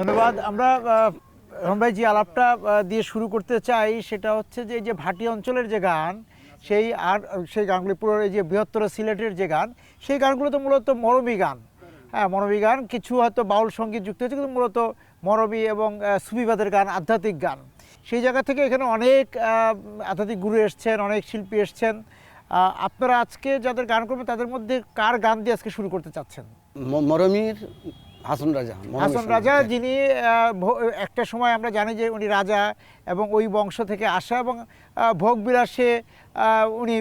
ধন্যবাদ। আমরা রহমান ভাই যে আলাপটা দিয়ে শুরু করতে চাই সেটা হচ্ছে যে এই যে ভাটি অঞ্চলের যে গান, সেই গানগুলি পুরো এই যে বৃহত্তর সিলেটের যে গান, সেই গানগুলো তো মূলত মরমী গান। হ্যাঁ, মরমী গান, কিছু হয়তো বাউল সঙ্গীত যুক্ত হয়েছে, কিন্তু মূলত মরমী এবং সুফিবাদের গান, আধ্যাত্মিক গান। সেই জায়গা থেকে এখানে অনেক আধ্যাত্মিক গুরু এসছেন, অনেক শিল্পী এসছেন। আপনারা আজকে যাদের গান করবেন তাদের মধ্যে কার গান দিয়ে আজকে শুরু করতে চাচ্ছেন? মরমীর হাসন রাজা, যিনি একটা সময় আমরা জানি যে উনি রাজা এবং ওই বংশ থেকে আসা, এবং ভোগ বিলাসে উনি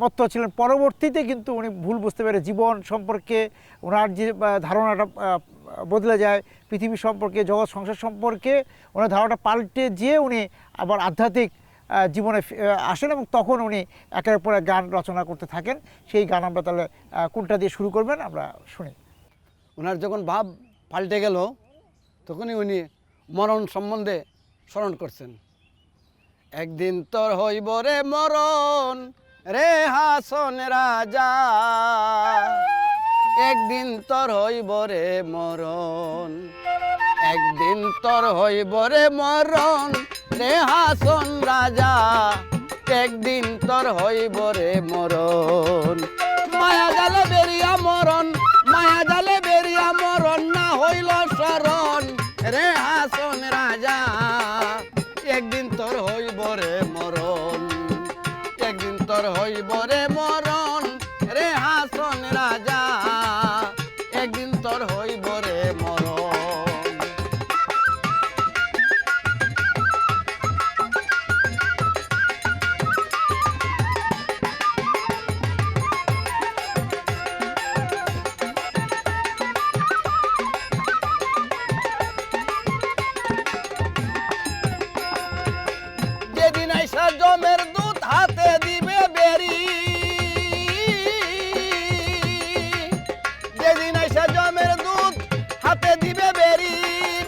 মত্ত ছিলেন। পরবর্তীতে কিন্তু উনি ভুল বুঝতে পেরে জীবন সম্পর্কে ওনার যে ধারণাটা বদলে যায়, পৃথিবী সম্পর্কে, জগৎ সংসার সম্পর্কে ওনার ধারণাটা পাল্টে যেয়ে উনি আবার আধ্যাত্মিক জীবনে আসেন, এবং তখন উনি একের পর এক গান রচনা করতে থাকেন। সেই গান আমরা তাহলে কোনটা দিয়ে শুরু করবেন আমরা শুনি। ওনার যখন ভাব পাল্টে গেল তখনই উনি মরণ সম্বন্ধে স্মরণ করছেন। একদিন তোর হইব রে মরণ রে হাসন রাজা, একদিন তোর হইব রে মরণ, একদিন তোর হইব রে মরণ রে হাসন রাজা, একদিন তোর হইব রে মরণ। মায়া জালে বেরিয়া মরণ, মায়া জালে বেরিয়া মরণ, না হইল শরণ রে হাসন রাজা, একদিন তোর হইব রে মরণ, একদিন তোর হইব রে মরণ রে হাসন রাজা, একদিন তোর হইব রে মরণ। জমের দুধ হাতে দিবে বেরি, যেদিন আইসা জমের দুধ হাতে দিবে বেরি,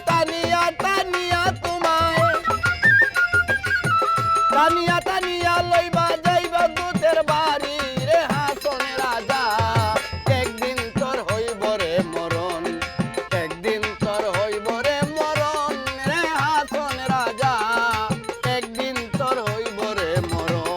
টানিয়া টানিয়া তোমায়, টানিয়া টানিয়া লইবা যাইবা দুধের বাড়ি রে হাসন রাজা, একদিন তোর হইব রে মরণ, একদিন তোর হইব রে মরণ রে হাসন রাজা, একদিন তোর হইব রে মরণ।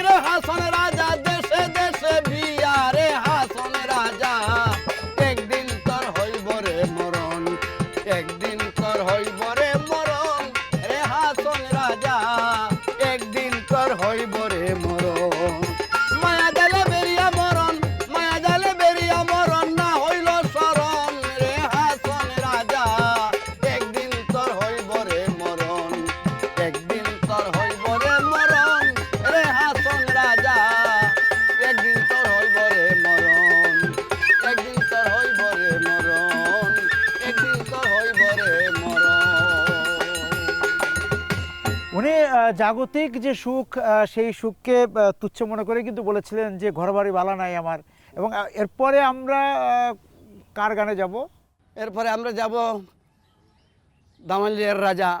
রে হাসন রাজা দেশে দেশে বিয়া রে হাসন রাজা একদিন তোর হইব রে মরণ একদিন তোর হইব রে মরণ রে হাসন রাজা একদিন তোর হইব রে মরণ মায়া জালে বেরিয়া মরণ মায়া জালে বেরিয়া মরণ না হইল শরণ রে হাসন রাজা একদিন তোর হইব রে মরণ একদিন তোর হইব রে মরণ রে হাসন রাজা একদিন তোর হইব রে মরণ একদিন তোর হইব রে মরণ একদিন তোর হইব রে মরণ উনি জাগতিক যে সুখ সেই সুখকে তুচ্ছ মনে করে কিন্তু বলেছিলেন যে ঘরবাড়ি বালা নাই আমার। এবং এরপরে আমরা কার গানে যাব? এরপরে আমরা যাব দামালিয়ার রাজা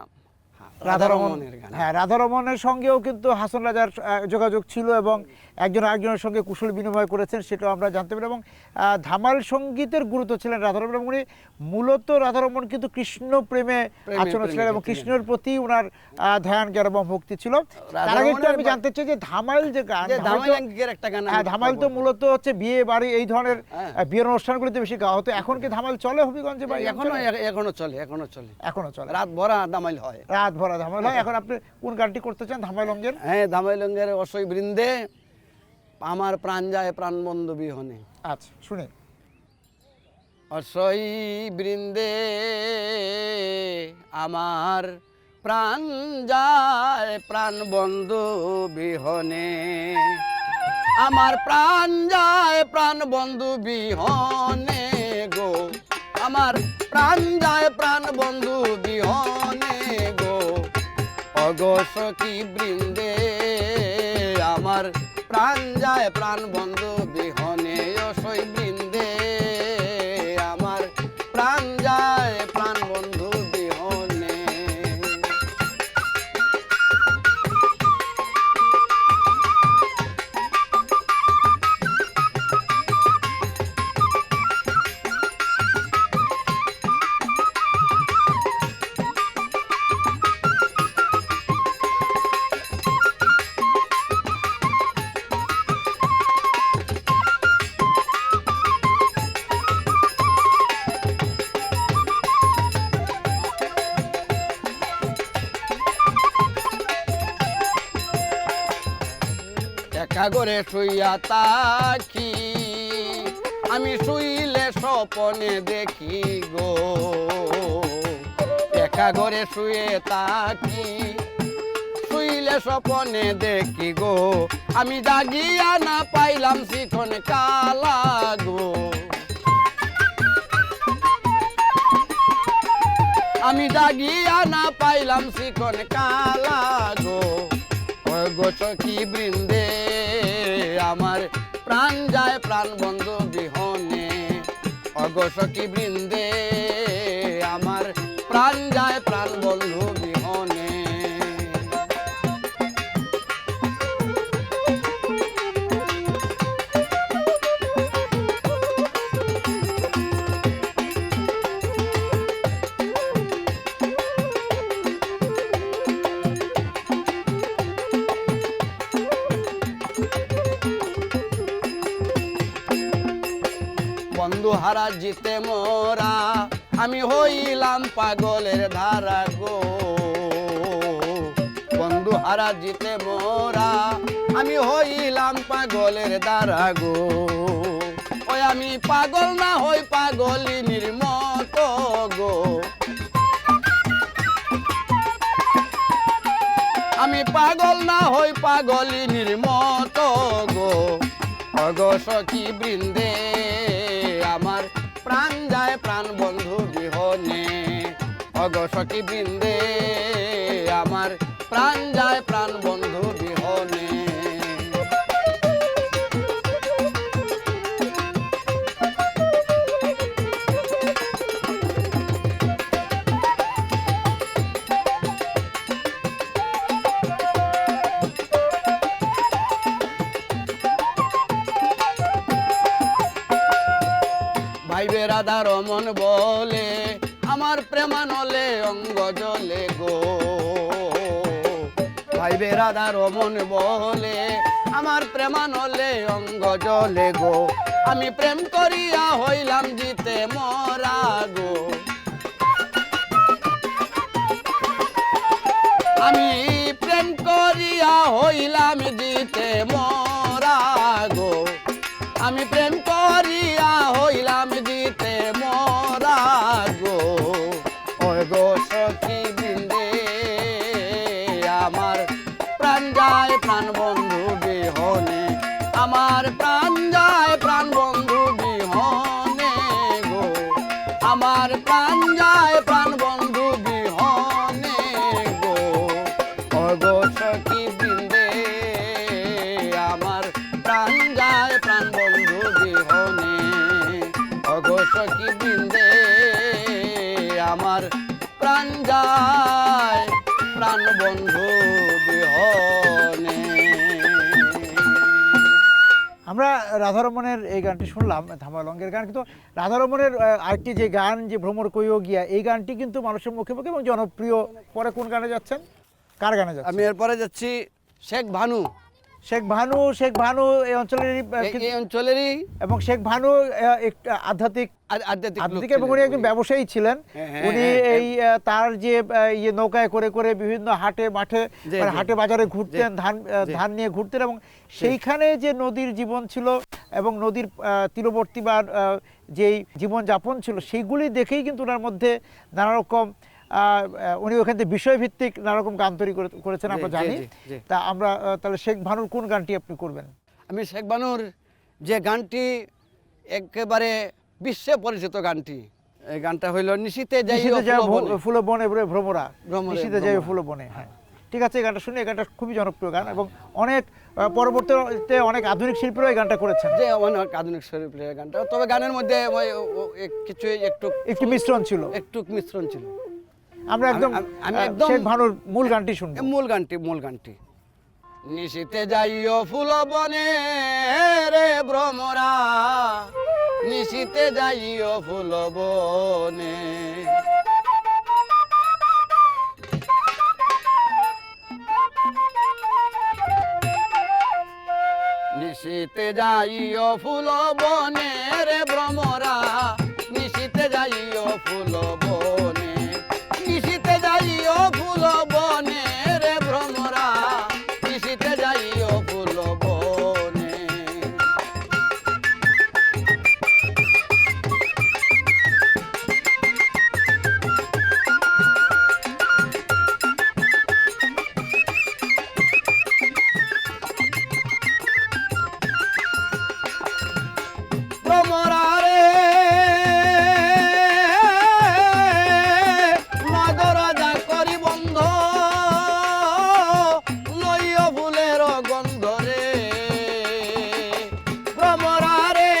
রাধারমন। রাধারমণের গানে। হ্যাঁ, রাধারমণের সঙ্গেও কিন্তু হাসন রাজার যোগাযোগ ছিল এবং একজন আরেকজনের সঙ্গে কুশল বিনিময় করেছেন, সেটাও আমরা জানতে পারি। এবং ধামাল সঙ্গীতের গুরুত্ব ছিলেন রাধারমণ। এবং উনি মূলত রাধারমণ কিন্তু কৃষ্ণ প্রেমে আচরণ ছিলেন এবং কৃষ্ণের প্রতি ওনার ধ্যান জ্ঞান এবং ভক্তি ছিল। তার আগে একটু আমি জানতে চাই যে ধামাল যে গান, ধামালের একটা গান হ্যাঁ, ধামাল তো মূলত হচ্ছে বিয়ে বাড়ি এই ধরনের বিয়ের অনুষ্ঠানগুলিতে বেশি গাওয়া হতো। এখন কি ধামাল চলে হবিগঞ্জে বা এখনো এখনো চলে এখনো চলে এখনো চলে? রাত ভরা দামাইল হয়, রাত ভরা ধামাল হয়। এখন আপনি কোন গানটি করতে চান ধামাইলঙ্গের? হ্যাঁ দামাইলঙ্গের অসই বৃন্দে আমার প্রাণ যায় প্রাণ বন্ধু বিহনে। আচ্ছা, শুনে। অসই বৃন্দে আমার প্রাণ যায় প্রাণ বন্ধু বিহনে আমার প্রাণ যায় প্রাণ বন্ধু বিহনে গো আমার প্রাণ যায় প্রাণ বন্ধু বিহনে গো অগো সখী বৃন্দে আমার প্রাণ যায় প্রাণ বন্ধু বিহনে অসই বৃন্দে আমার প্রাণ যায় প্রাণ বন্ধু বিহনে। একা করে শুইয়া তাকি আমি শুইলে স্বপনে দেখি গো একা করে শুয়ে তাকি শুইলে স্বপনে দেখি গো আমি জাগিয়া না পাইলাম শিখন কালা গো আমি জাগিয়া না পাইলাম শিখন কালা গো গো সখী বৃন্দে আমার প্রাণ যায় প্রাণ বন্ধু বিহনে অগো সখী বৃন্দে আমার প্রাণ যায় প্রাণ বন্ধু বিহনে। বন্ধু হারা জিতে মোরা আমি হইলাম পাগলের ধারা গো বন্ধু হারা জিতে মোরা আমি হইলাম পাগলের ধারা গো ওই আমি পাগল না হই পাগলিনীর মতো গো আমি পাগল না হই পাগলিনীর মতো গো অগো সখী বৃন্দে আমার প্রাণ যায় প্রাণ বন্ধু বিহনে অগো সখী বৃন্দে আমার প্রাণ যায় প্রাণ বন্ধু বিহনে। ভাইবে রাধা রমন বলে আমার প্রেমানলে অঙ্গ জলে গো ভাইবে রাধা রমন বলে আমার প্রেমানলে অঙ্গ জলে গো, আমি প্রেম করিয়া হইলাম জিতে মরা গো। আমি প্রেম করিয়া হইলাম জিতে মরা গো, আমি প্রেম করিয়া হইলাম জিতে মরা গো। ওই গো সখী বৃন্দে আমার প্রাণ যায় প্রাণ বন্ধু বিহনে, আমার প্রাণ যায় প্রাণ বন্ধু বিহনে গো, আমার প্রাণ যায় প্রাণ বন্ধু বিহনে গো। ও গো সখী বৃন্দে আমার প্রাণ যায় প্রাণ বন্ধু বিহনে, ও গো সখী বৃন্দে আমার প্রাণ যায় প্রাণ বন্ধু বিহনে। আমরা রাধারমণের এই গানটি শুনলাম, ধামালঙ্গের গান, কিন্তু রাধারমণের আরেকটি যে গান যে ভ্রমর কইও গিয়া, এই গানটি কিন্তু মানুষের মুখে মুখে এবং জনপ্রিয়। পরে কোন গানে যাচ্ছেন, কার গানে যাচ্ছেন? আমি এরপরে যাচ্ছি শেখ ভানু। শেখ ভানু এই অঞ্চলেরই এই অঞ্চলেরই, এবং শেখ ভানু একটু আধ্যাত্মিক আধ্যাত্মিক এবং উনি একজন ব্যবসায়ী ছিলেন। উনি এই তার যে ইয়ে নৌকায় করে করে বিভিন্ন হাটে মাঠে মানে হাটে বাজারে ঘুরতেন, ধান নিয়ে ঘুরতেন, এবং সেইখানে যে নদীর জীবন ছিল এবং নদীর তীরবর্তী বা যেই জীবনযাপন ছিল সেইগুলি দেখেই কিন্তু ওনার মধ্যে নানা রকম উনি ওখান থেকে বিষয়ভিত্তিক নানা রকম গান তৈরি করেছেন আমরা জানি। তা আমরা তাহলে শেখ ভানুর কোন গানটি আপনি করবেন? আমি শেখ ভানুর যে গানটি একেবারে বিশ্বে পরিচিত গানটি, এই গানটা হইল নিশীতে যাই ফুল বনে ভ্রমরা, নিশীতে যাই ফুল বনে। হ্যাঁ, ঠিক আছে, এই গানটা শুনে। এই গানটা খুবই জনপ্রিয় গান এবং অনেক পরবর্তীতে অনেক আধুনিক শিল্পীরাও এই গানটা করেছেন। যে অনেক আধুনিক শিল্পীর গানটা, তবে গানের মধ্যে কিছু একটু মিশ্রণ ছিল। আমরা একদম শেখ ভানুর মূল গানটি শুনবো। মূল গানটি নিশীতে যাইও ফুল বনে রে ভ্রমরা, নিশীতে যাইও ফুল বনে, নিশীতে যাইও ফুল বনে রে ভ্রমরা, নিশীতে যাইও ফুল বনে, নিশীতে যাইও ফুল বনে রে ভ্রমরা, নিশীতে যাইও ফুল বনে। ভ্রমরা রে নগরজা করি বন্ধ, লইও ফুলের গন্ধ রে। ভ্রমরা রে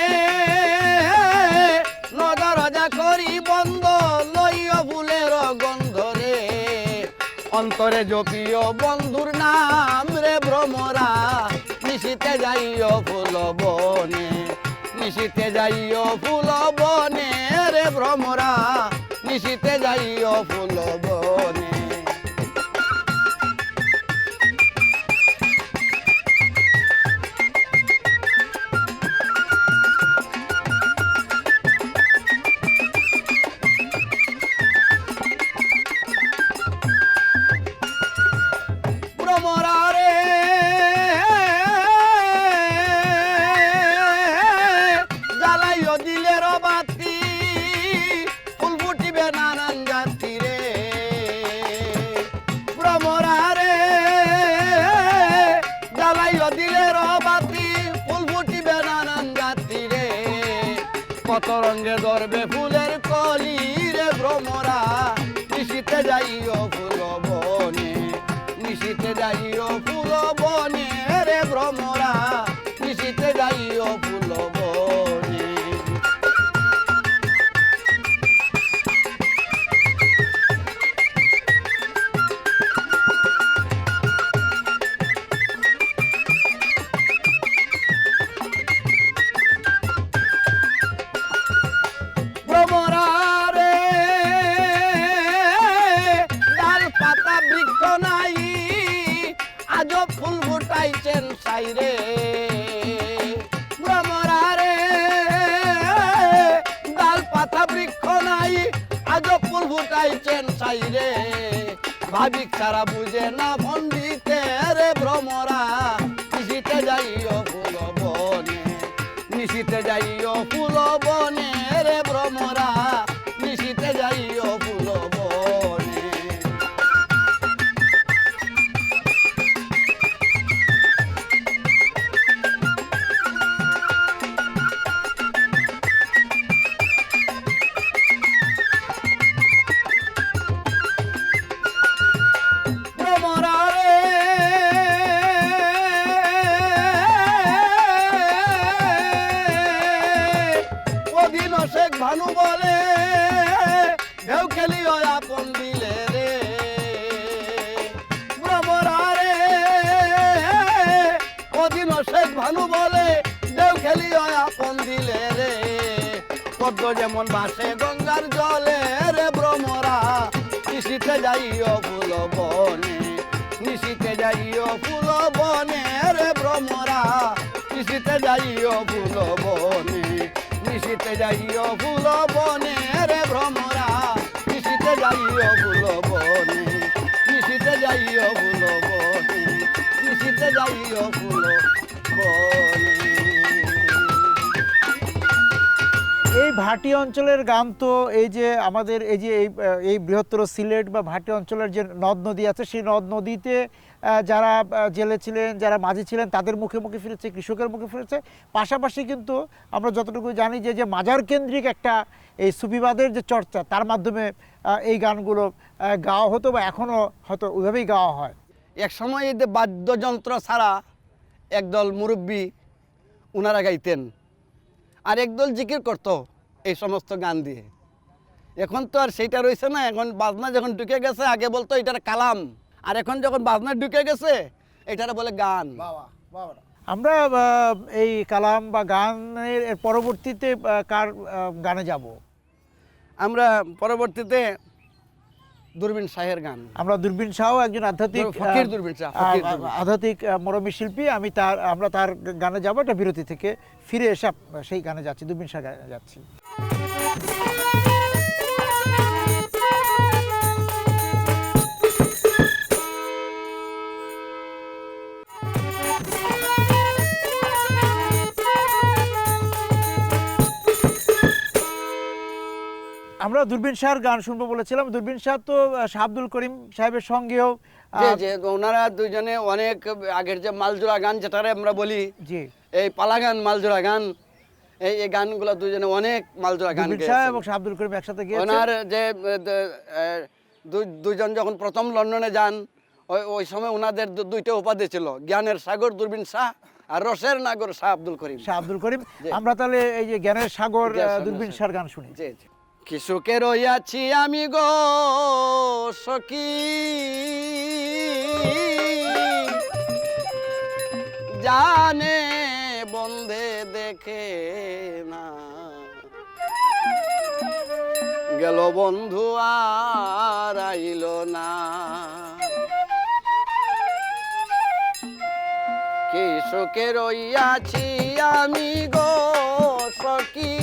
নগরজা করি বন্ধ, লইও ফুলের গন্ধ রে। অন্তরে জপিও বন্ধুর নাম রে ভ্রমরা, নিশীতে যাইও ফুল বনে, নিশীতে যাইও ফুল বনে রে ভ্রমরা, নিশীতে যাইও ফুল বনে। ভ্রমরা রে জ্বালাইও দিলের বাতি, ফুল ফুটিবে নানান জাতি রে। ভ্রমরা রে জ্বালাইও দিলের বাতি, ফুল ফুটিবে নানান জাতি রে। কত রঙে ধরবে ফুলের কলি রে ভ্রমরা, নিশীতে যাইও ফুল বনে, নিশীতে যাইও ফুল বনে রে ভ্রমরা, নিশীতে যাইও ফুল বনে। ভ্রমরা রে ডাল পাতা বৃক্ষ নাই, আজব ফুল ফুটাইছেন সাইরে। যাইছেন সাইরে ভাবিক ছাড়া বুঝে না পণ্ডিতে রে ভ্রমরা নিশিতে যাইও ফুল বনে নিশিতে যাইও ফুল বনে রে ভ্রমরা নিশিতে যাইও ফুল বনে ভ্রমরা রে অধীন শেখ ভানু বলে ঢেউ খেলিও আপন দিলে রে ভ্রমরা রে অধীন শেখ ভানু বলে ঢেউ খেলিও আপন দিলে রে পদ্ম যেমন ভাসে গঙ্গার জলে রে ভ্রমরা নিশিতে যাইও ফুল বনে নিশিতে যাইও ফুল বনে রে ভ্রমরা নিশিতে যাইও ফুল বনে নিশিতে যাইও ফুল বনে রে ভ্রমরা নিশিতে যাইও ফুল বনে নিশিতে যাইও ফুল বনে নিশিতে যাইও ফুল বনে এই ভাটি অঞ্চলের গান তো এই যে আমাদের এই যে এই বৃহত্তর সিলেট বা ভাটি অঞ্চলের যে নদ নদী আছে সেই নদ নদীতে যারা জেলে ছিলেন যারা মাঝি ছিলেন তাদের মুখে মুখে ফিরেছে কৃষকের মুখে ফিরেছে পাশাপাশি কিন্তু আমরা যতটুকু জানি যে মাজার কেন্দ্রিক একটা এই সুফিবাদের যে চর্চা তার মাধ্যমে এই গানগুলো গাওয়া হতো বা এখনও হয়তো ওইভাবেই গাওয়া হয়। এক সময় এই যে বাদ্যযন্ত্র ছাড়া একদল মুরব্বী ওনারা গাইতেন আর একদল জিকির করতো এই সমস্ত গান দিয়ে। এখন তো আর সেইটা রয়েছে না, এখন বাজনা যখন ঢুকে গেছে আগে বলতো এটার কালাম, আর এখন যখন বাজনা ঢুকে গেছে এটার বলে গান। আমরা এই কালাম বা গানের এর পরবর্তীতে কার গানে যাব? আমরা পরবর্তীতে দূরবীন শাহের গান। আমরা দূরবীন শাহ একজন আধ্যাত্মিক ফকির দূরবীন শাহ, ফকির দূরবীন। আধ্যাত্মিক মরমী শিল্পী। আমরা তার গানে যাবো, একটা বিরতি থেকে ফিরে এসে সেই গানে যাচ্ছি, দূরবীন শাহ গানে যাচ্ছি। আমরা দূরবীন শাহর গান শুনবো বলেছিলাম। দূরবীন শাহ তো শাহ আব্দুল করিম সাহেবের সঙ্গেও যে ওনারা দুইজনে অনেক আগের যে মালজোড়া গান যেটারে আমরা বলি, জি এই পালা গান, মালজোড়া গান, এই গানগুলো দুইজনে অনেক মালজোড়া গান দূরবীন শাহ এবং শাহ আব্দুল করিম একসাথে গিয়েছেন। ওনার যে দুইজন যখন প্রথম লন্ডনে যান ওই সময় ওনাদের দুইটা উপাধি ছিল, জ্ঞানের সাগর দূরবীন শাহ আর রসের নাগর শাহ আব্দুল করিম। শাহ আব্দুল করিম। আমরা তাহলে এই যে জ্ঞানের সাগর দূরবীন শাহর গান শুনি। জি জি। কি সুখে রইয়াছি আমি গো সখী, জানে বন্ধে দেখে না, গেল বন্ধু আর আইল না। কি সুখে রইয়াছি আমি গো সখী,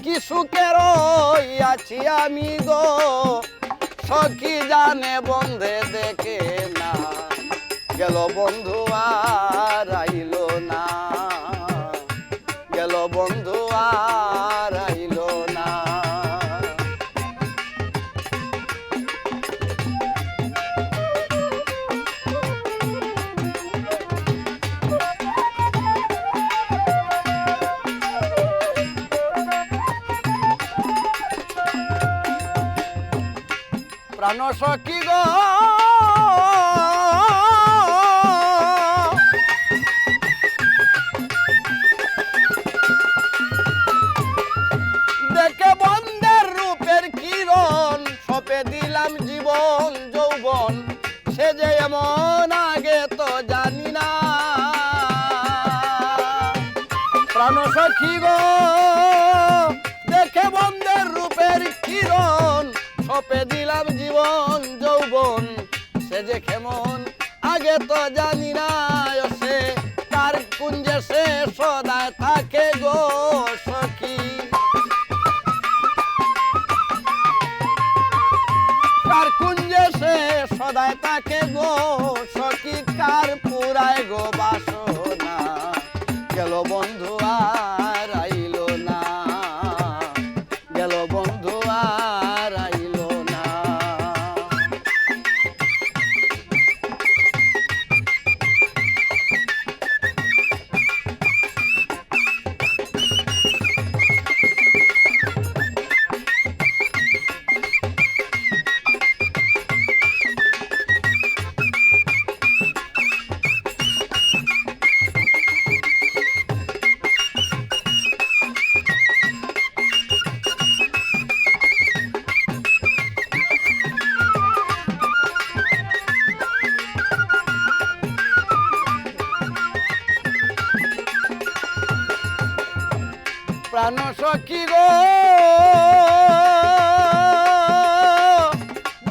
কি সুখে রইয়াছি আমি গো সখী, জানে বন্ধে দেখে না, গেল বন্ধু আর আইল না, গেল বন্ধু আর আইল না। প্রাণ সখী গো দেখে বন্ধের রূপের কিরণ, সপে দিলাম জীবন যৌবন, সে যে এমন আগে তো জানি না। প্রাণ সখী গো দেখে বন্ধের রূপের কিরণ, সপে দিলাম জীবন যৌবন, সে যে কেমন আগে তো জানি না। সে তার কুঞ্জে সে সদায় থাকে গো সখী। গেল বন্ধু আর আইলো না, গেল বন্ধু আর আইলো না। প্রাণ সখী গো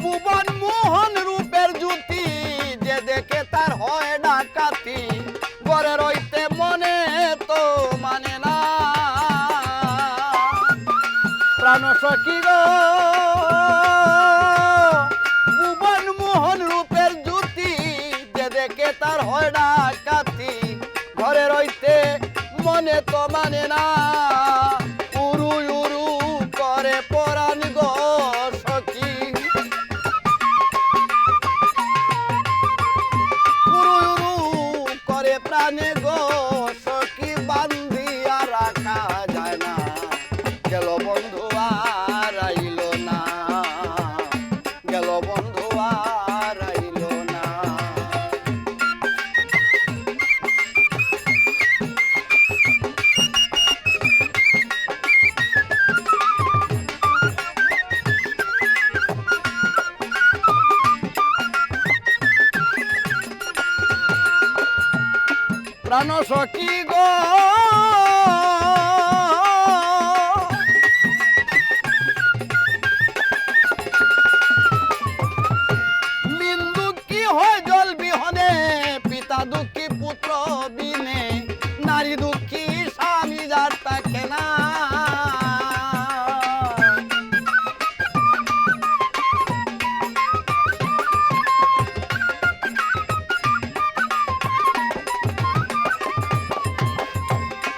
ভুবন মোহন রূপের জ্যোতি, যে দেখে তার হয় ডাকাতি, ঘরে রইতে মনে তো মানে না। প্রাণ সখী গো ভুবন মোহন রূপের জ্যোতি, যে দেখে তার হয় ডাকাতি, ঘরে রইতে মনে তো মানে না। উরু উরু করে পরাণ গো সখী, উরু উরু করে প্রাণে গো সখী, বান্ধিয়া রাখা যায় না। গেল বন্ধু আর আইলো না, গেল বন্ধু আর আইলো না। প্রাণ সখী গো মিন দুঃখী হয় জল বিহনে, পিতা দুঃখী পুত্র বিনে, নারী দুঃখী স্বামী যার থাকে না।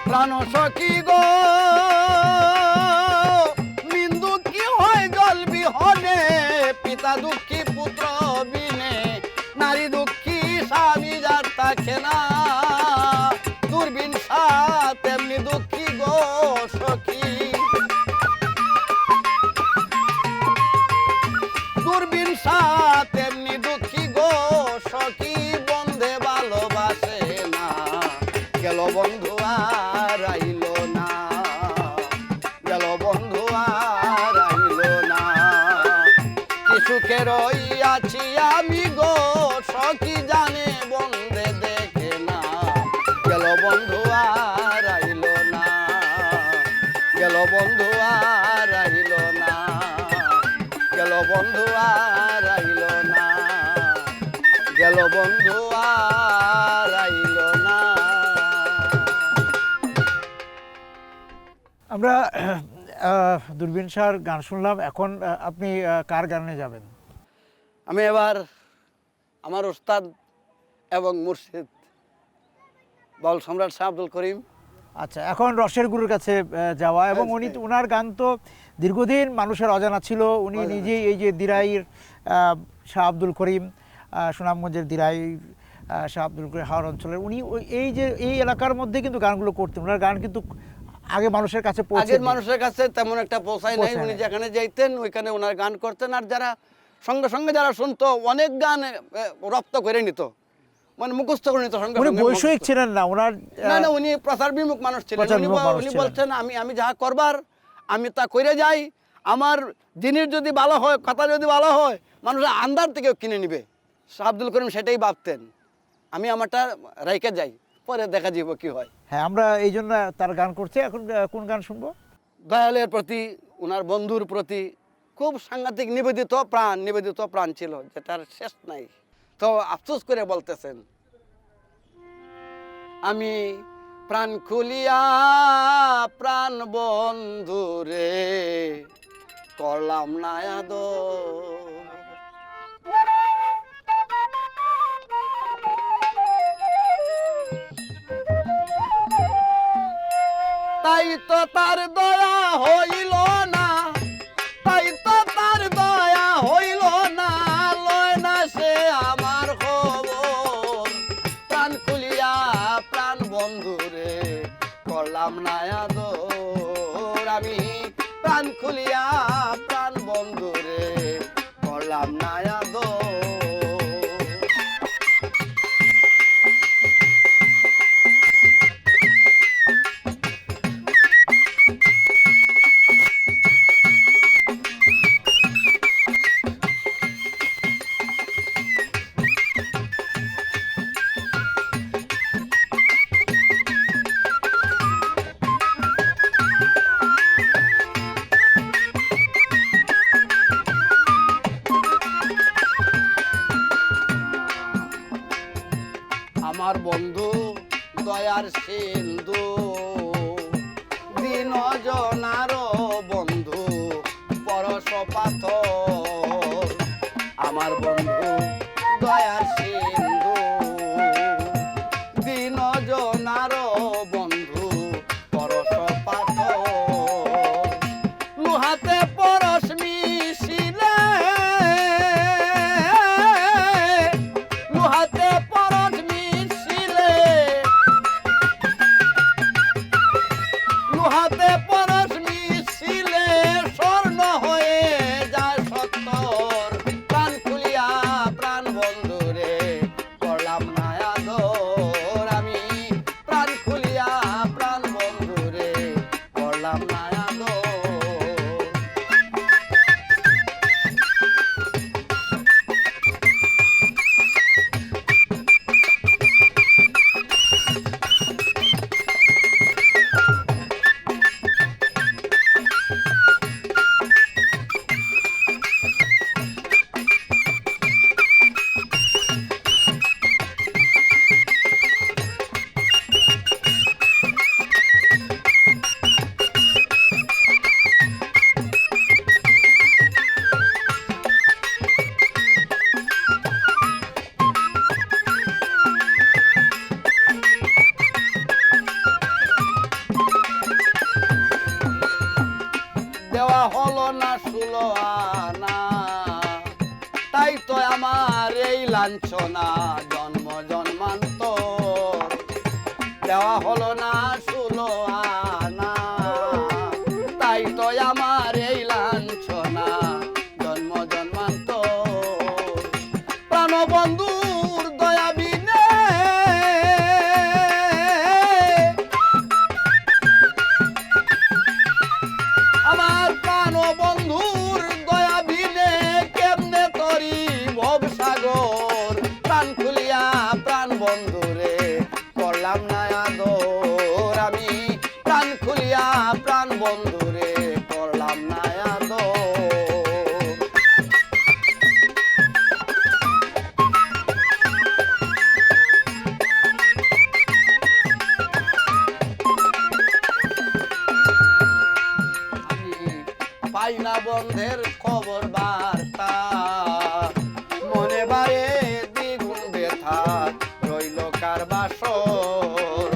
প্রাণ সখী গো মিন দুঃখী হয় জল বিহনে, পিতা দুঃখী পুত্র বিনে, নারী দুঃখী স্বামী যার থাকে না। দূরবীন সাথ তেমনি দুঃখী গো সখী, দূরবীন সাথ তেমনি দুঃখী গো সখী, বন্ধে ভালোবাসে না। গেল বন্ধু আর আইলো না, গেল বন্ধু আর আইলো না। কি সুখে রইয়াছি আমি গো সখী, জানে বন্ধে দেখে না। গেল বন্ধু আর আইলো না, গেল বন্ধু আর আইলো না, গেল বন্ধু আর আইলো না, গেল বন্ধু আর আইলো না। আমরা দূরবীন স্যার গান শুনলাম, এখন আপনি কার গানে যাবেন? আমি এবার আমার ওস্তাদ এবং মুর্শিদ বাউল সম্রাট শাহ আব্দুল করিম। আচ্ছা, এখন রসের গুরুর কাছে যাওয়া, এবং উনি হ্যাঁ। ওনার গান তো দীর্ঘদিন মানুষের অজানা ছিল। উনি অজানা। নিজেই এই যে দিরাইয়ের শাহ আব্দুল করিম, সুনামগঞ্জের দিরাই শাহ আব্দুল করিম হাওড় অঞ্চলের, উনি এই যে এই এলাকার মধ্যে কিন্তু গানগুলো করতেন। ওনার গান কিন্তু আগে মানুষের কাছে পৌঁছে আগের মানুষের কাছে তেমন একটা পৌঁছায় নাই। পৌঁছায় উনি নাই। যেখানে যাইতেন ওইখানে ওনার গান করতেন, আর যারা সঙ্গে সঙ্গে যারা শুনতো অনেক গান রপ্ত করে নিত, মানে মুখস্থ করে নিত সঙ্গে উনি সঙ্গে বৈষয়িক মুখস্থ। ছিলেন না, ওনার না না, উনি প্রচার বিমুখ মানুষ ছিলেন। প্রচার উনি বিমুখ মানুষ উনি ছিলেন। বলছেন আমি যা করবার আমি তা করে যাই, আমার জিনিস যদি ভালো হয়, কথা যদি ভালো হয়, মানুষ আন্দার থেকেও কিনে নিবে। শাহ আব্দুল করিম সেটাই ভাবতেন, আমি আমারটা রাইখে যাই, পরে দেখা যাব কি হয়। হ্যাঁ, আমরা এই জন্য তার গান করছি। এখন কোন গান শুনবো? দয়ালের প্রতি, ওনার বন্ধুর প্রতি খুব সাংঘাতিক নিবেদিত প্রাণ ছিল, যেটার শেষ নাই। তো আফসোস করে বলতেছেন, আমি প্রাণ খুলিয়া প্রাণ বন্ধুরে করলাম না আদর, তাই তো তার দয়া হইল না, তাই তো তার দয়া হইল না, লয় না সে আমার খবর। প্রাণ খুলিয়া প্রাণ বন্ধুরে করলাম না আদর, আমি প্রাণ খুলিয়া প্রাণ বন্ধুরে করলাম না আদর। আমার বন্ধু দয়ার সিন্ধু, দিন জনার বন্ধু পরশ পাথর। আমার বন্ধু দয়ার সিন্ধু, দিন জনার বন্ধু পরশ পাথর। লোহাতে পরশ মিশিলে, লোহাতে পরশ মিশিলে, লোহাতে পরশ মিশিলে স্বর্ণ হয়ে যায় সত্তর। প্রাণ খুলিয়া প্রাণ বন্ধুরে করলাম না আদর, আমি প্রাণ খুলিয়া প্রাণ বন্ধুরে করলাম না আদর। দেওয়া হলো না 16 আনা, তাই তো আমার এই লাঞ্ছনা জন্ম জন্মান্তর। দেওয়া হলো না 16 আনা, তাই তো আমার এই লাঞ্ছনা জন্ম জন্মান্তর। প্রাণবন্ধুর দয়া বিনে আমার প্রাণ বন্ধুর দয়া বিনে কেমনে তরি ভবসাগর। প্রাণ খুলিয়া প্রাণ বন্ধুরে করলাম না আদর, আমি প্রাণ খুলিয়া প্রাণ বন্ধুরে করলাম না আদর। পাই না বন্ধের খবর বার্তা, মনে বারে দ্বিগুণ ব্যথা রইল কার বাসর।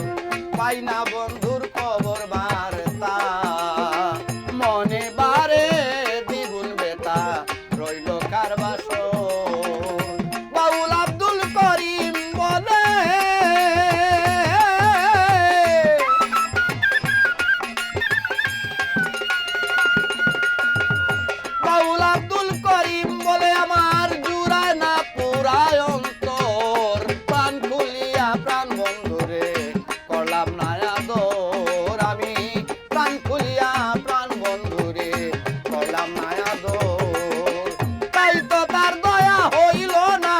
পাই না বন্ধুর খবর বার্তা, মনে বারে দ্বিগুণ ব্যথা রইল কার বাসর। বাউল আব্দুল করিম বলে, বাউল আব্দুল করিম বলে আমার জুড়ায় না পুরায় অন্তর। প্রাণ খুলিয়া প্রাণ বন্ধুরে করলাম না আদর, আমি প্রাণ খুলিয়া প্রাণ বন্ধুরে করলাম না আদর। তাই তো তার দয়া হইল না,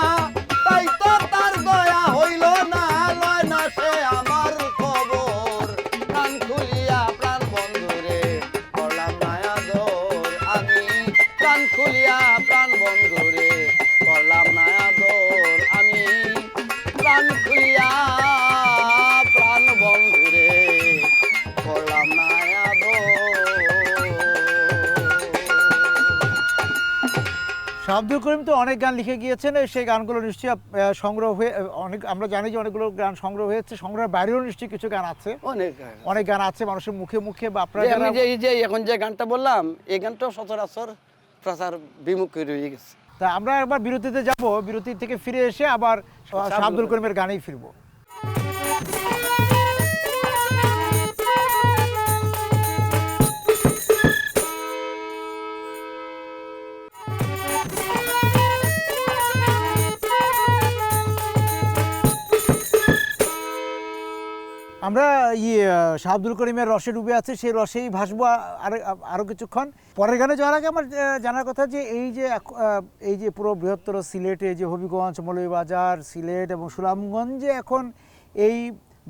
তাই তো তার দয়া হইল না, লয় না সে আমার খবর। প্রাণ খুলিয়া প্রাণ বন্ধুরে করলাম না আদর, আমি প্রাণ খুলিয়া প্রাণ বন্ধুরে করলাম না আদর, আমি প্রাণ খুলিয়া প্রাণ বন্ধুরে করলাম না আদর। আব্দুল করিম তো অনেক গান লিখে গিয়েছেন, সেই গানগুলো নিশ্চয়ই সংগ্রহ হয়ে অনেক, আমরা জানি যে অনেকগুলো গান সংগ্রহ হয়েছে, সংগ্রহের বাইরেও নিশ্চয়ই কিছু গান আছে, অনেক অনেক গান আছে মানুষের মুখে মুখে বা আপনারা যে আমি যারা- যে এই যে এখন যে গানটা বললাম, এই গানটাও সচরাচর প্রচার বিমুখ রয়ে গেছে। তা আমরা একবার বিরতিতে যাব, বিরতি থেকে ফিরে এসে আবার আব্দুল করিমের গানেই ফিরবো। আমরা শাহ আব্দুল করিমের রসে ডুবে আছে, সেই রসেই ভাসবো আরও কিছুক্ষণ। পরের গানে যাওয়ার আগে আমার জানার কথা যে এই যে পুরো বৃহত্তর সিলেটে যে হবিগঞ্জ, মৌলভীবাজার, সিলেট এবং সুনামগঞ্জে এখন এই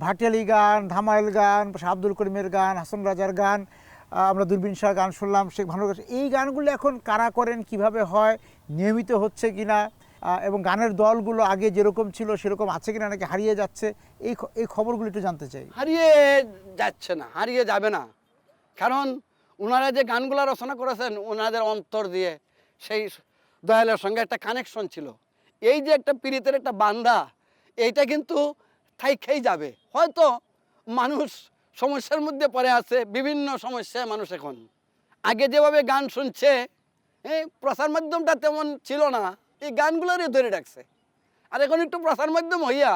ভাটিয়ালি গান, ধামাইল গান, শাহ আব্দুল করিমের গান, হাসান রাজার গান, আমরা দূরবীন শাহ গান শুনলাম, শেখ ভানুর গান, এই গানগুলো এখন কারা করেন, কিভাবে হয়, নিয়মিত হচ্ছে কিনা, এবং গানের দলগুলো আগে যেরকম ছিল সেরকম আছে কিনা, নাকি হারিয়ে যাচ্ছে, এই খবরগুলো একটু জানতে চাই। হারিয়ে যাচ্ছে না, হারিয়ে যাবে না, কারণ ওনারা যে গানগুলো রচনা করেছেন ওনাদের অন্তর দিয়ে সেই দয়ালের সঙ্গে একটা কানেকশন ছিল। এই যে একটা পীড়িতের একটা বান্ধা, এইটা কিন্তু থাইকেই যাবে। হয়তো মানুষ সমস্যার মধ্যে পড়ে আছে, বিভিন্ন সমস্যায় মানুষ এখন আগে যেভাবে গান শুনছে, প্রচার মাধ্যমটা তেমন ছিল না, এই গানগুলোরই ধরে রাখছে। আর এখন একটু প্রচার মাধ্যম হইয়া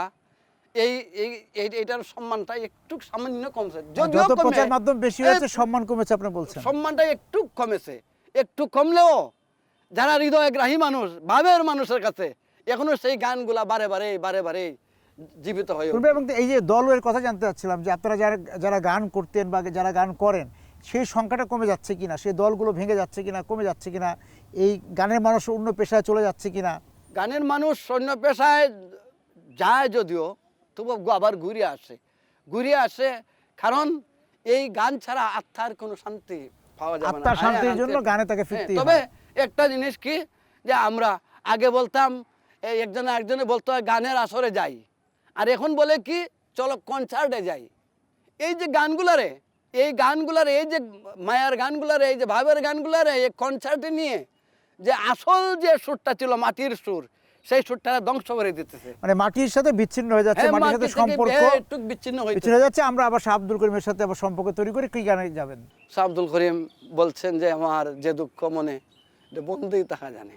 এইটার সম্মানটা একটু সামান্য কমছে, যদিও যত প্রচার মাধ্যম বেশি হয়েছে সম্মান কমেছে, আপনি বলছেন সম্মানটা একটু কমেছে। একটু কমলেও যারা হৃদয়গ্রাহী মানুষ, ভাবের মানুষের কাছে এখনো সেই গানগুলা বারে বারে জীবিত হয়ে উঠবে। এবং এই যে দলের কথা জানতে চাচ্ছিলাম যে আপনারা যারা গান করতেন বা যারা গান করেন, সেই সংখ্যাটা কমে যাচ্ছে কিনা, সেই দলগুলো ভেঙে যাচ্ছে কিনা, কমে যাচ্ছে কিনা, এই গানের মানুষ অন্য পেশায় চলে যাচ্ছে কিনা। গানের মানুষ অন্য পেশায় যায় যদিও, তবু আবার ঘুরে আসে, কারণ এই গান ছাড়া আত্মার কোনো শান্তি পাওয়া যাবে না। আত্মার শান্তির জন্য গানে তাকে ফিরতেই তবে হয়। একটা জিনিস কি, যে আমরা আগে বলতাম একজনে বলতো গানের আসরে যাই, আর এখন বলে কি চলো কনসার্টে যাই। এই যে গানগুলারে, এই যে মায়ার গানগুলারে, এই যে ভাবের গানগুলারে এই কনসার্টে নিয়ে যে আসল যে সুরটা ছিল মাটির সুর, সেই সুরটা ধ্বংস করে দিতেছে, মানে মাটির সাথে বিচ্ছিন্ন হয়ে যাচ্ছে, মাটির সাথে সম্পর্ক একটু বিচ্ছিন্ন হয়ে যাচ্ছে। আমরা আবার শাহ আব্দুল করিমের সাথে আবার সম্পর্ক তৈরি করে কি গানে যাবেন? শাহ আব্দুল করিম বলছেন যে আমার যে দুঃখ মনে বন্ধুই তাহা জানে।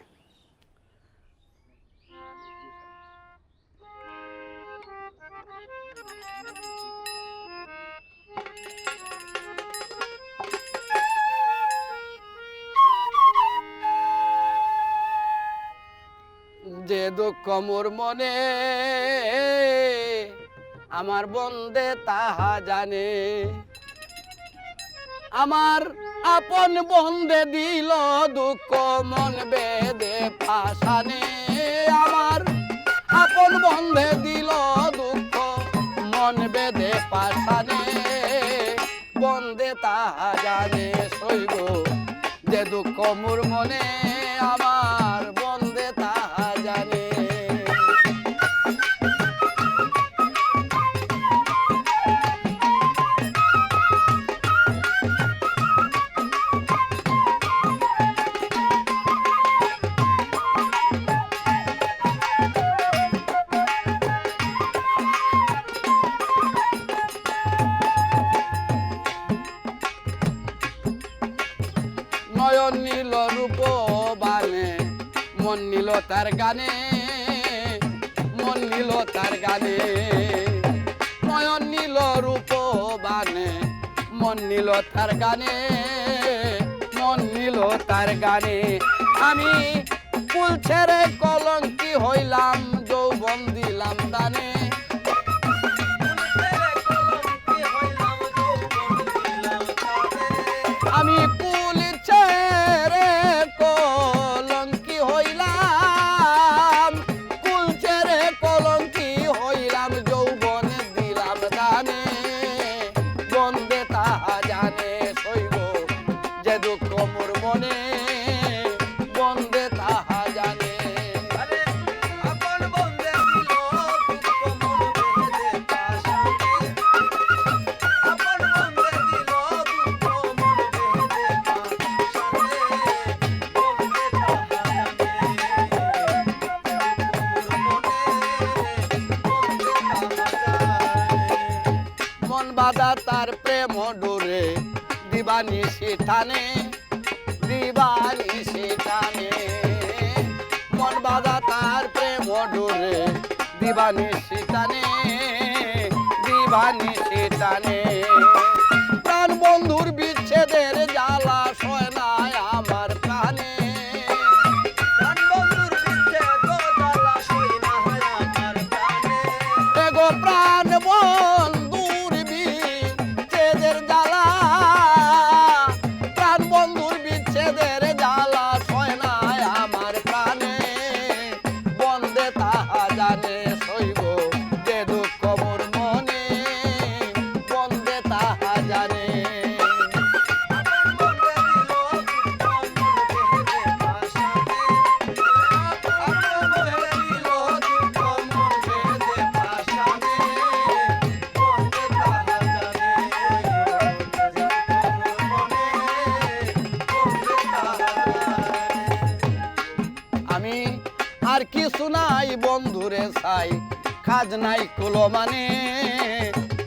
যে দুঃখ মোর মনে আমার বন্দে তাহা জানে, আমার আপন বন্দে দিল দুঃখ মন বেদে পাশানে, আমার আপন বন্দে দিল দুঃখ মন বেদে পাশানে, বন্দে তাহা জানে সইব যে দুঃখ মোর মনে আমার বন্দে তাহা জানে। নয়ন নীল রূপ বানে মন নীল তার গানে, মন নীল তার গানে, নয়ন নীল রূপ বানে মন নীল তার গানে, মন নীল তার গানে। আমি ফুল ছেড়ে কলঙ্কি হইলাম, যৌবন দিলাম দানে, আমি কুল ছেড়ে কলঙ্কি হইলাম, কুল ছেড়ে কলঙ্কি হইলাম, যৌবন দিলাম দানে, বন্দে তাহা জানে সইব যে দুঃখ মোর মনে, বন্দে তাহা জানে। আপন বন্দে দিল দুঃখ প্রেম ডোরে দিবানিশি টানে দিবানিশি টানে মন বাঁধা তার প্রেম ডোরে দিবানিশি টানে দিবানিশি টানে প্রাণ বন্ধুর বিচ্ছেদের জ্বালা সয় না আমার প্রাণে প্রাণ বন্ধুর বিচ্ছেদ জ্বালা সয় না আমার প্রাণে এগো প্রাণ বন্ধুর বিচ্ছেদের জ্বালা প্রাণ বন্ধুর বিচ্ছেদের জ্বালা সয় না আমার প্রাণে বন্দে তাহা জানে সইব যে দুঃখ মোর মনে বন্দে তাহা জানে আমি আর কিছু নাই বন্ধুরে চাই কাজ নাই কুলো মানে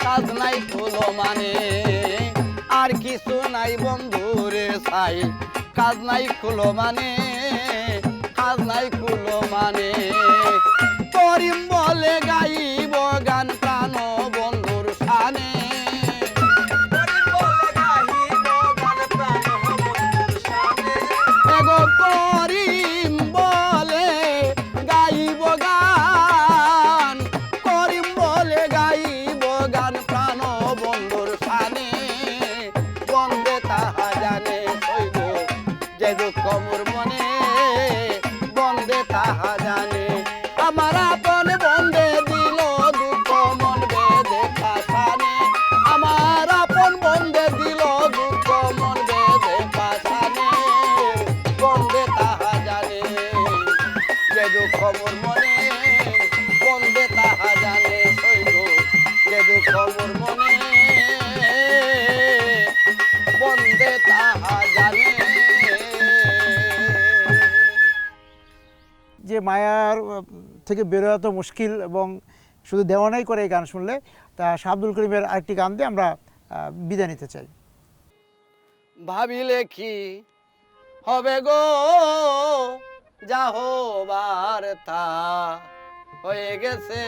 কাজ নাই কুলো মানে আর কিছু নাই বন্ধুরে চাই কাজ নাই কুলো মানে কাজ নাই কুলো মানে করিম বলে গাইব গান প্রাণ বন্ধুর সানে এগো করিম বলে গাইব গান করিম বলে গাইব গান প্রাণ বন্ধুর সানে বন্দে তাহা জানে সইব যে দুঃখ মোর মনে বন্দে তাহা জানে আমার আপন বন্দে দিল দুঃখ মন বেদে পাশানে আমার আপন বন্দে দিল দুঃখ মন বেদে পাশানে বন্দে তাহা জানে যে দুঃখ মোর মনে বন্দে তাহা জানে সইব যে দুঃখ মোর মনে বন্দে তাহা জানে যে মায়ার থেকে বেরোয়া তো মুশকিল এবং শুধু দেওয়ানাই করে এই গান শুনলে তা শাহ আব্দুল করিমের আরেকটি গান দিয়ে আমরা বিদায় নিতে চাই। ভাবিলে কি হবে গো যা হবার তা হয়ে গেছে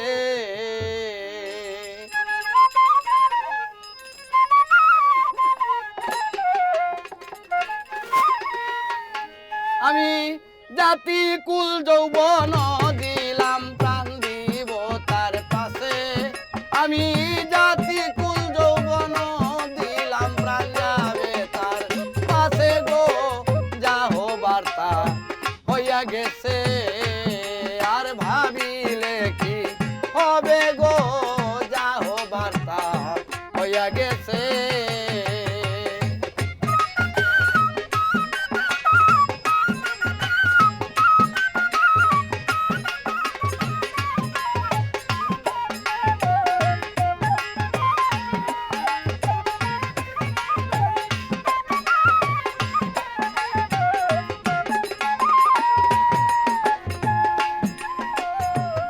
আমি জাতি কুল যৌবন দিলাম প্রাণ দিব তার পাশে আমি জাতি কুল যৌবন দিলাম প্রাণ যাবে তার পাশে গো যা হবার তা হইয়া গেছে আর ভাবিলে কি হবে গো যা হবার তা হইয়া গেছে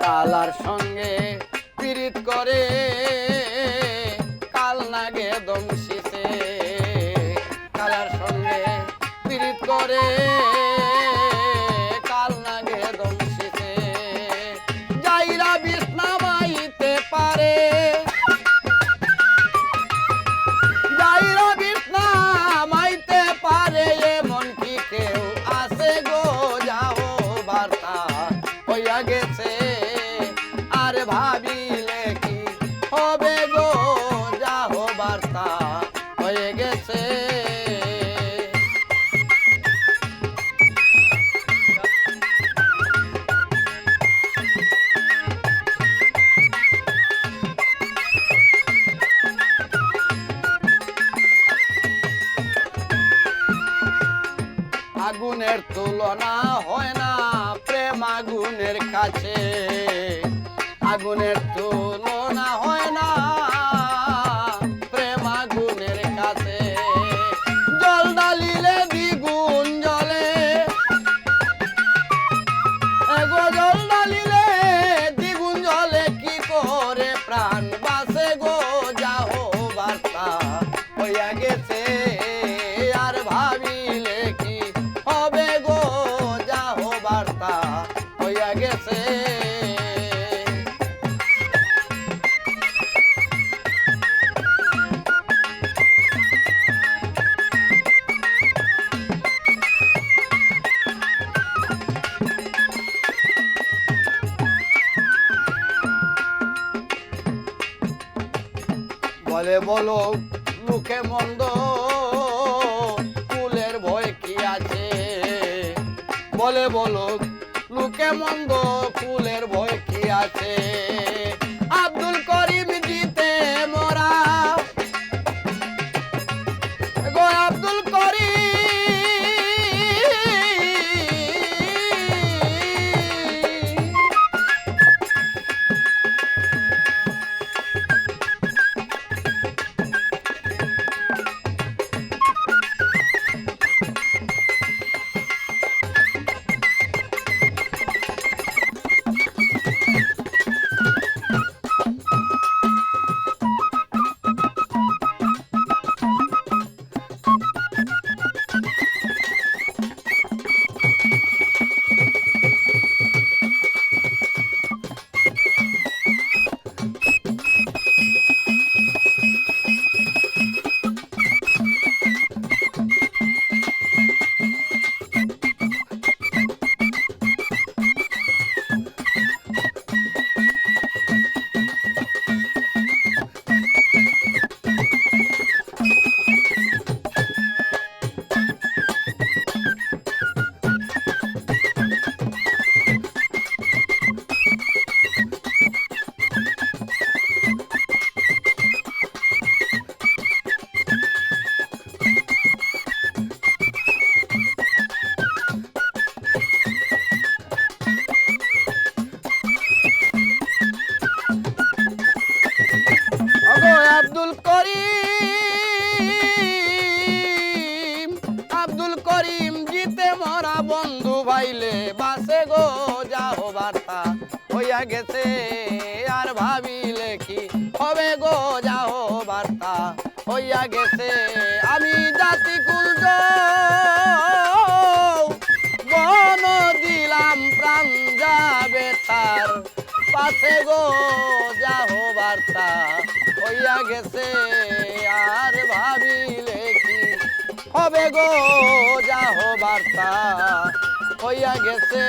কালার সঙ্গে পীড়িত করে কাল নাগে দমশিছে কালার সঙ্গে পীড়িত করে কাল নাগে দমশিছে যাইরা বিষ্ণা মাইতে পারে যাইরা বিষ্ণা মাইতে পারে এমন কি কেউ আছে গো যাও বার্তা হইয়া গেছে আর ভাবিলে কি হবে গো যা হবার তা হয়ে গেছে আগুনের তুলনা হয় না প্রেম আগুনের কাছে আগুনের তুলনা হয় না প্রেম আগুনের কাছে জল ডালিলে দ্বিগুণ জ্বলে এগো জল ডালিলে দ্বিগুণ জ্বলে কি করে প্রাণ বাসে গো যাও বার্তা হইয়া গেছে আর ভাবিলে কি হবে গো যা হবার তা হইয়া গেছে। বলে বলো মুখে মন্দ ফুলের ভয় কি আছে, বলে বলো লুকে মন্দ ফুলের ভয় কি আছে। আব্দুল করিম জিতে মরা গো আব্দুল করিম আব্দুল করিম জিতে মরা বন্ধু ভাইলে বাসে গো যাও বার্তা হইয়া গেছে আর ভাবিলে কি হবে গো যাও বার্তা হইয়া গেছে। আমি জাতি কুলজ বন দিলাম প্রাণ যাবে তার পাশে গো যাও বার্তা হইয়া গেছে আর ভাবিলে কি হবে গো যাও বার্তা হইয়া গেছে।